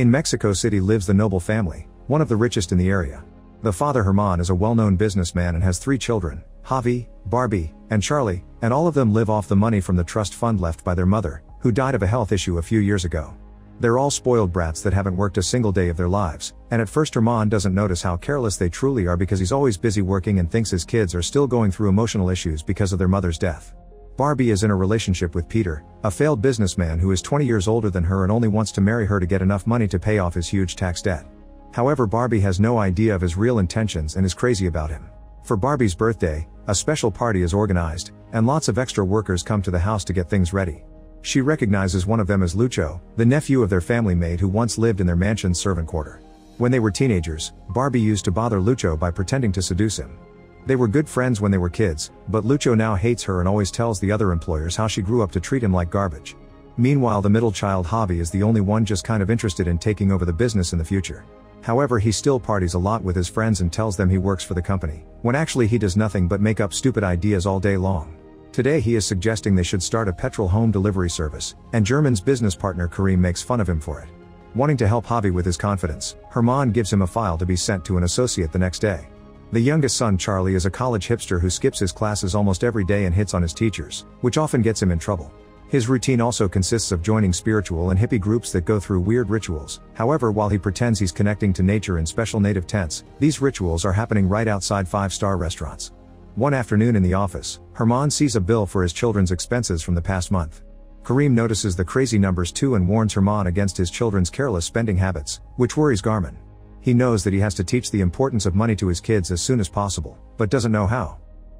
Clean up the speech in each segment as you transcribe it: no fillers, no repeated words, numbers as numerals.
In Mexico City lives the Noble family, one of the richest in the area. The father Herman is a well-known businessman and has 3 children, Javi, Barbie, and Charlie, and all of them live off the money from the trust fund left by their mother, who died of a health issue a few years ago. They're all spoiled brats that haven't worked a single day of their lives, and at first Herman doesn't notice how careless they truly are because he's always busy working and thinks his kids are still going through emotional issues because of their mother's death. Barbie is in a relationship with Peter, a failed businessman who is 20 years older than her and only wants to marry her to get enough money to pay off his huge tax debt. However, Barbie has no idea of his real intentions and is crazy about him. For Barbie's birthday, a special party is organized, and lots of extra workers come to the house to get things ready. She recognizes one of them as Lucho, the nephew of their family maid who once lived in their mansion's servant quarter. When they were teenagers, Barbie used to bother Lucho by pretending to seduce him. They were good friends when they were kids, but Lucho now hates her and always tells the other employers how she grew up to treat him like garbage. Meanwhile, the middle child Javi is the only one just kind of interested in taking over the business in the future. However, he still parties a lot with his friends and tells them he works for the company, when actually he does nothing but make up stupid ideas all day long. Today he is suggesting they should start a petrol home delivery service, and German's business partner Karim makes fun of him for it. Wanting to help Javi with his confidence, Herman gives him a file to be sent to an associate the next day. The youngest son Charlie is a college hipster who skips his classes almost every day and hits on his teachers, which often gets him in trouble. His routine also consists of joining spiritual and hippie groups that go through weird rituals. However, while he pretends he's connecting to nature in special native tents, these rituals are happening right outside 5-star restaurants. One afternoon in the office, Herman sees a bill for his children's expenses from the past month. Karim notices the crazy numbers too and warns Herman against his children's careless spending habits, which worries Garmin. He knows that he has to teach the importance of money to his kids as soon as possible, but doesn't know how.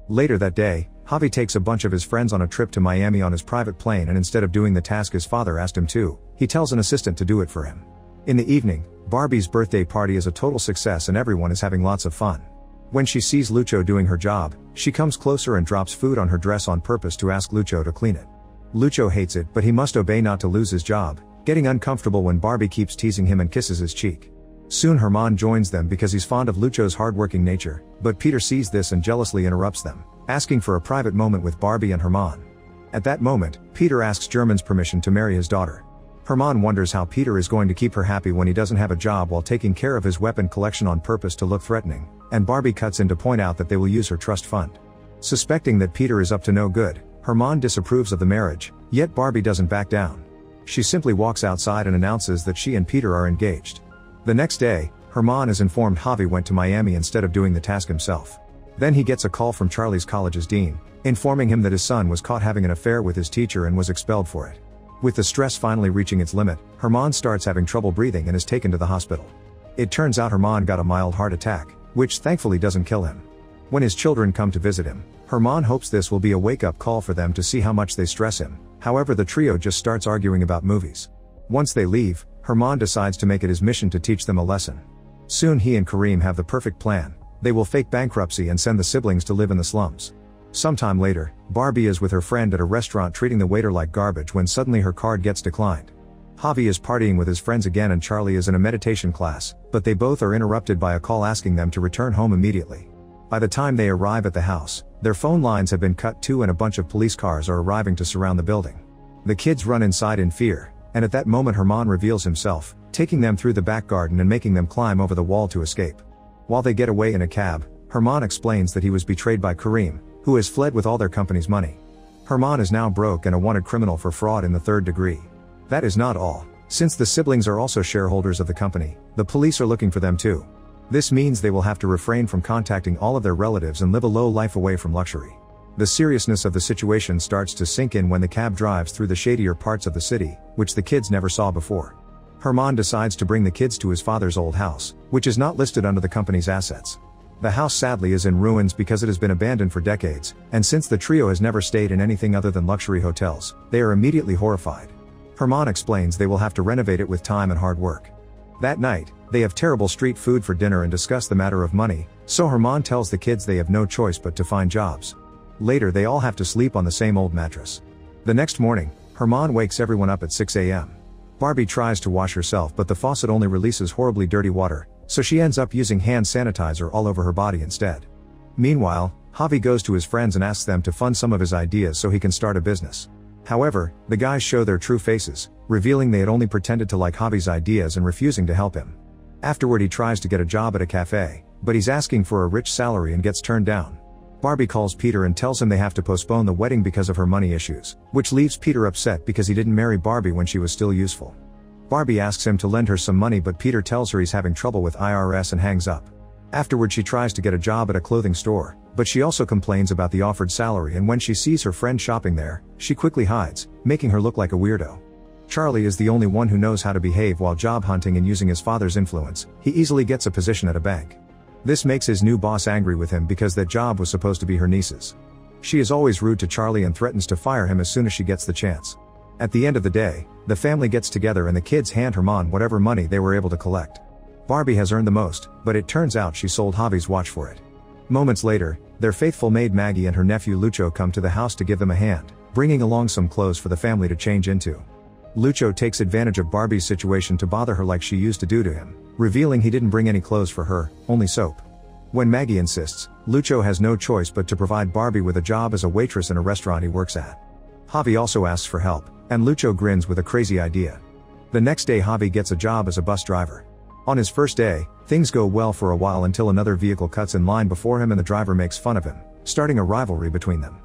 Later that day, Javi takes a bunch of his friends on a trip to Miami on his private plane, and instead of doing the task his father asked him to, he tells an assistant to do it for him. In the evening, Barbie's birthday party is a total success and everyone is having lots of fun. When she sees Lucho doing her job, she comes closer and drops food on her dress on purpose to ask Lucho to clean it. Lucho hates it, but he must obey not to lose his job, getting uncomfortable when Barbie keeps teasing him and kisses his cheek. Soon Herman joins them because he's fond of Lucho's hardworking nature, but Peter sees this and jealously interrupts them, asking for a private moment with Barbie and Herman. At that moment, Peter asks German's permission to marry his daughter. Herman wonders how Peter is going to keep her happy when he doesn't have a job while taking care of his weapon collection on purpose to look threatening, and Barbie cuts in to point out that they will use her trust fund. Suspecting that Peter is up to no good, Herman disapproves of the marriage, yet Barbie doesn't back down. She simply walks outside and announces that she and Peter are engaged. The next day, Herman is informed Javi went to Miami instead of doing the task himself. Then he gets a call from Charlie's college's dean, informing him that his son was caught having an affair with his teacher and was expelled for it. With the stress finally reaching its limit, Herman starts having trouble breathing and is taken to the hospital. It turns out Herman got a mild heart attack, which thankfully doesn't kill him. When his children come to visit him, Herman hopes this will be a wake-up call for them to see how much they stress him. However, the trio just starts arguing about movies. Once they leave, Herman decides to make it his mission to teach them a lesson. Soon he and Karim have the perfect plan. They will fake bankruptcy and send the siblings to live in the slums. Sometime later, Barbie is with her friend at a restaurant treating the waiter like garbage when suddenly her card gets declined. Javi is partying with his friends again and Charlie is in a meditation class, but they both are interrupted by a call asking them to return home immediately. By the time they arrive at the house, their phone lines have been cut too and a bunch of police cars are arriving to surround the building. The kids run inside in fear, and at that moment Herman reveals himself, taking them through the back garden and making them climb over the wall to escape. While they get away in a cab, Herman explains that he was betrayed by Karim, who has fled with all their company's money. Herman is now broke and a wanted criminal for fraud in the 3rd degree. That is not all. Since the siblings are also shareholders of the company, the police are looking for them too. This means they will have to refrain from contacting all of their relatives and live a low life away from luxury. The seriousness of the situation starts to sink in when the cab drives through the shadier parts of the city, which the kids never saw before. Herman decides to bring the kids to his father's old house, which is not listed under the company's assets. The house sadly is in ruins because it has been abandoned for decades, and since the trio has never stayed in anything other than luxury hotels, they are immediately horrified. Herman explains they will have to renovate it with time and hard work. That night, they have terrible street food for dinner and discuss the matter of money, so Herman tells the kids they have no choice but to find jobs. Later they all have to sleep on the same old mattress. The next morning, Herman wakes everyone up at 6 a.m. Barbie tries to wash herself but the faucet only releases horribly dirty water, so she ends up using hand sanitizer all over her body instead. Meanwhile, Javi goes to his friends and asks them to fund some of his ideas so he can start a business. However, the guys show their true faces, revealing they had only pretended to like Javi's ideas and refusing to help him. Afterward he tries to get a job at a cafe, but he's asking for a rich salary and gets turned down. Barbie calls Peter and tells him they have to postpone the wedding because of her money issues, which leaves Peter upset because he didn't marry Barbie when she was still useful. Barbie asks him to lend her some money, but Peter tells her he's having trouble with IRS and hangs up. Afterward she tries to get a job at a clothing store, but she also complains about the offered salary, and when she sees her friend shopping there, she quickly hides, making her look like a weirdo. Charlie is the only one who knows how to behave while job hunting and using his father's influence. He easily gets a position at a bank. This makes his new boss angry with him because that job was supposed to be her niece's. She is always rude to Charlie and threatens to fire him as soon as she gets the chance. At the end of the day, the family gets together and the kids hand Herman whatever money they were able to collect. Barbie has earned the most, but it turns out she sold Javi's watch for it. Moments later, their faithful maid Maggie and her nephew Lucho come to the house to give them a hand, bringing along some clothes for the family to change into. Lucho takes advantage of Barbie's situation to bother her like she used to do to him, revealing he didn't bring any clothes for her, only soap. When Maggie insists, Lucho has no choice but to provide Barbie with a job as a waitress in a restaurant he works at. Javi also asks for help, and Lucho grins with a crazy idea. The next day Javi gets a job as a bus driver. On his first day, things go well for a while until another vehicle cuts in line before him and the driver makes fun of him, starting a rivalry between them.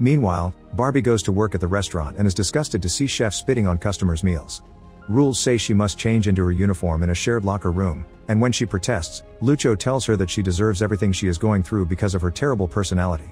Meanwhile, Barbie goes to work at the restaurant and is disgusted to see chefs spitting on customers' meals. Rules say she must change into her uniform in a shared locker room, and when she protests, Lucho tells her that she deserves everything she is going through because of her terrible personality.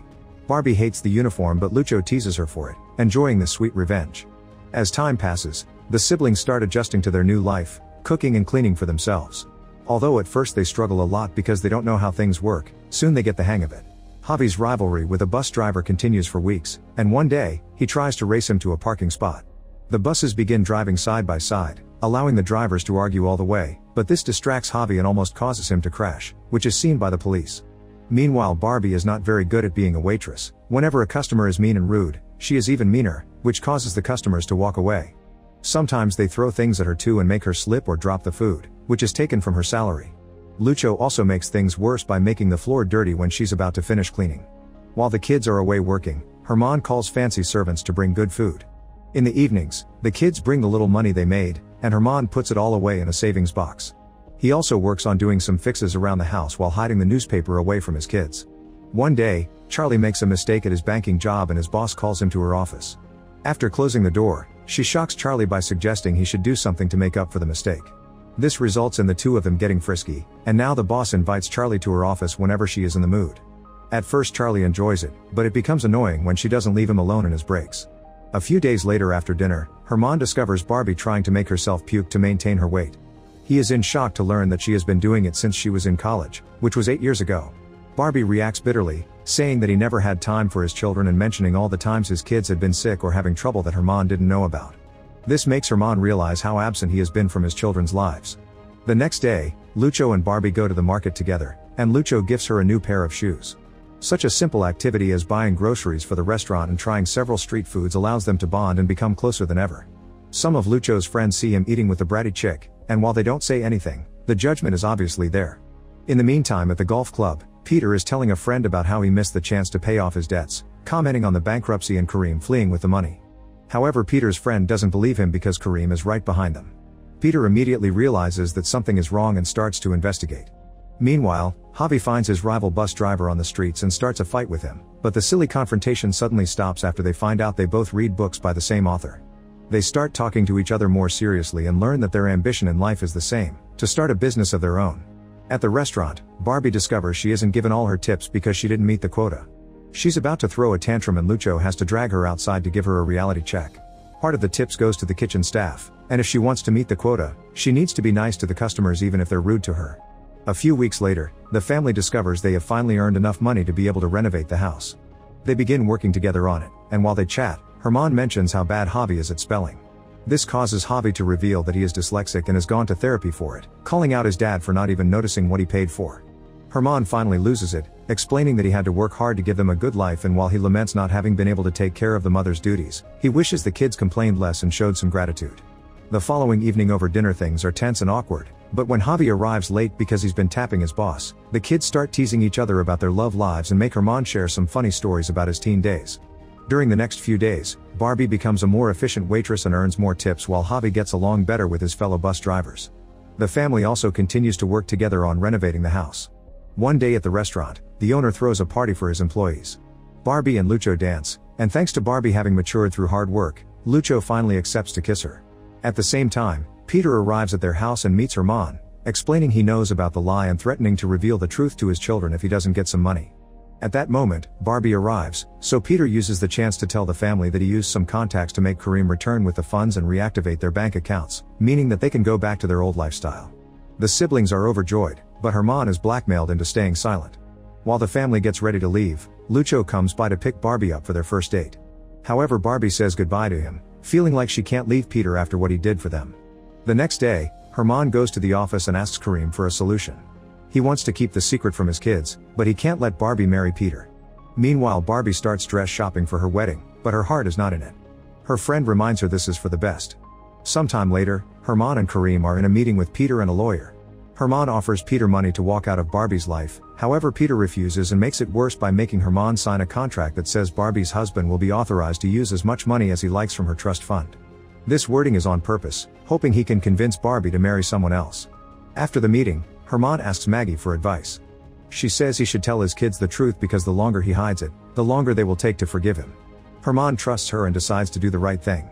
Barbie hates the uniform, but Lucho teases her for it, enjoying this sweet revenge. As time passes, the siblings start adjusting to their new life, cooking and cleaning for themselves. Although at first they struggle a lot because they don't know how things work, soon they get the hang of it. Javi's rivalry with a bus driver continues for weeks, and one day, he tries to race him to a parking spot. The buses begin driving side by side, allowing the drivers to argue all the way, but this distracts Javi and almost causes him to crash, which is seen by the police. Meanwhile, Barbie is not very good at being a waitress. Whenever a customer is mean and rude, she is even meaner, which causes the customers to walk away. Sometimes they throw things at her too and make her slip or drop the food, which is taken from her salary. Lucho also makes things worse by making the floor dirty when she's about to finish cleaning. While the kids are away working, Herman calls fancy servants to bring good food. In the evenings, the kids bring the little money they made, and Herman puts it all away in a savings box. He also works on doing some fixes around the house while hiding the newspaper away from his kids. One day, Charlie makes a mistake at his banking job and his boss calls him to her office. After closing the door, she shocks Charlie by suggesting he should do something to make up for the mistake. This results in the two of them getting frisky, and now the boss invites Charlie to her office whenever she is in the mood. At first Charlie enjoys it, but it becomes annoying when she doesn't leave him alone in his breaks. A few days later after dinner, Herman discovers Barbie trying to make herself puke to maintain her weight. He is in shock to learn that she has been doing it since she was in college, which was 8 years ago. Barbie reacts bitterly, saying that he never had time for his children and mentioning all the times his kids had been sick or having trouble that Herman didn't know about. This makes Herman realize how absent he has been from his children's lives. The next day, Lucho and Barbie go to the market together, and Lucho gifts her a new pair of shoes. Such a simple activity as buying groceries for the restaurant and trying several street foods allows them to bond and become closer than ever. Some of Lucho's friends see him eating with the bratty chick, and while they don't say anything, the judgment is obviously there. In the meantime, at the golf club, Peter is telling a friend about how he missed the chance to pay off his debts, commenting on the bankruptcy and Kareem fleeing with the money. However, Peter's friend doesn't believe him because Kareem is right behind them. Peter immediately realizes that something is wrong and starts to investigate. Meanwhile, Javi finds his rival bus driver on the streets and starts a fight with him, but the silly confrontation suddenly stops after they find out they both read books by the same author. They start talking to each other more seriously and learn that their ambition in life is the same, to start a business of their own. At the restaurant, Barbie discovers she isn't given all her tips because she didn't meet the quota. She's about to throw a tantrum and Lucho has to drag her outside to give her a reality check. Part of the tips goes to the kitchen staff, and if she wants to meet the quota, she needs to be nice to the customers even if they're rude to her. A few weeks later, the family discovers they have finally earned enough money to be able to renovate the house. They begin working together on it, and while they chat, Herman mentions how bad Javi is at spelling. This causes Javi to reveal that he is dyslexic and has gone to therapy for it, calling out his dad for not even noticing what he paid for. Herman finally loses it, explaining that he had to work hard to give them a good life, and while he laments not having been able to take care of the mother's duties, he wishes the kids complained less and showed some gratitude. The following evening over dinner things are tense and awkward, but when Javi arrives late because he's been tapping his boss, the kids start teasing each other about their love lives and make Herman share some funny stories about his teen days. During the next few days, Barbie becomes a more efficient waitress and earns more tips while Javi gets along better with his fellow bus drivers. The family also continues to work together on renovating the house. One day at the restaurant, the owner throws a party for his employees. Barbie and Lucho dance, and thanks to Barbie having matured through hard work, Lucho finally accepts to kiss her. At the same time, Peter arrives at their house and meets Herman, explaining he knows about the lie and threatening to reveal the truth to his children if he doesn't get some money. At that moment, Barbie arrives, so Peter uses the chance to tell the family that he used some contacts to make Kareem return with the funds and reactivate their bank accounts, meaning that they can go back to their old lifestyle. The siblings are overjoyed, but Herman is blackmailed into staying silent. While the family gets ready to leave, Lucho comes by to pick Barbie up for their first date. However, Barbie says goodbye to him, feeling like she can't leave Peter after what he did for them. The next day, Herman goes to the office and asks Kareem for a solution. He wants to keep the secret from his kids, but he can't let Barbie marry Peter. Meanwhile, Barbie starts dress shopping for her wedding, but her heart is not in it. Her friend reminds her this is for the best. Sometime later, Herman and Kareem are in a meeting with Peter and a lawyer. Herman offers Peter money to walk out of Barbie's life, however Peter refuses and makes it worse by making Herman sign a contract that says Barbie's husband will be authorized to use as much money as he likes from her trust fund. This wording is on purpose, hoping he can convince Barbie to marry someone else. After the meeting, Herman asks Maggie for advice. She says he should tell his kids the truth because the longer he hides it, the longer they will take to forgive him. Herman trusts her and decides to do the right thing.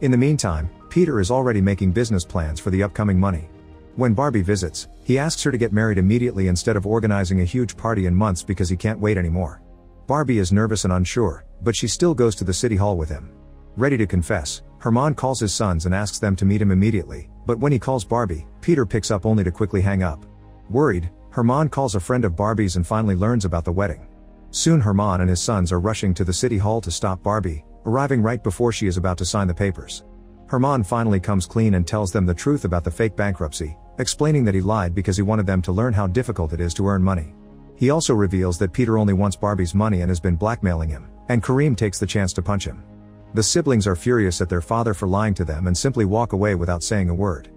In the meantime, Peter is already making business plans for the upcoming money. When Barbie visits, he asks her to get married immediately instead of organizing a huge party in months because he can't wait anymore. Barbie is nervous and unsure, but she still goes to the city hall with him. Ready to confess, Herman calls his sons and asks them to meet him immediately, but when he calls Barbie, Peter picks up only to quickly hang up. Worried, Herman calls a friend of Barbie's and finally learns about the wedding. Soon Herman and his sons are rushing to the city hall to stop Barbie, arriving right before she is about to sign the papers. Herman finally comes clean and tells them the truth about the fake bankruptcy, explaining that he lied because he wanted them to learn how difficult it is to earn money. He also reveals that Peter only wants Barbie's money and has been blackmailing him, and Kareem takes the chance to punch him. The siblings are furious at their father for lying to them and simply walk away without saying a word.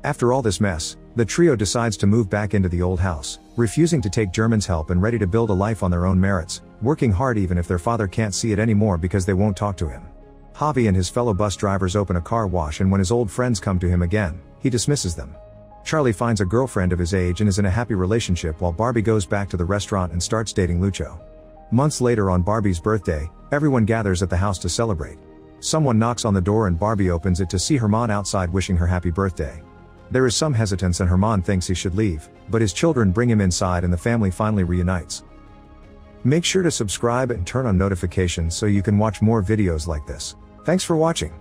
After all this mess, the trio decides to move back into the old house, refusing to take German's help and ready to build a life on their own merits, working hard even if their father can't see it anymore because they won't talk to him. Javi and his fellow bus drivers open a car wash, and when his old friends come to him again, he dismisses them. Charlie finds a girlfriend of his age and is in a happy relationship while Barbie goes back to the restaurant and starts dating Lucho. Months later, on Barbie's birthday, everyone gathers at the house to celebrate. Someone knocks on the door and Barbie opens it to see Herman outside wishing her happy birthday. There is some hesitance and Herman thinks he should leave, but his children bring him inside and the family finally reunites. Make sure to subscribe and turn on notifications so you can watch more videos like this. Thanks for watching.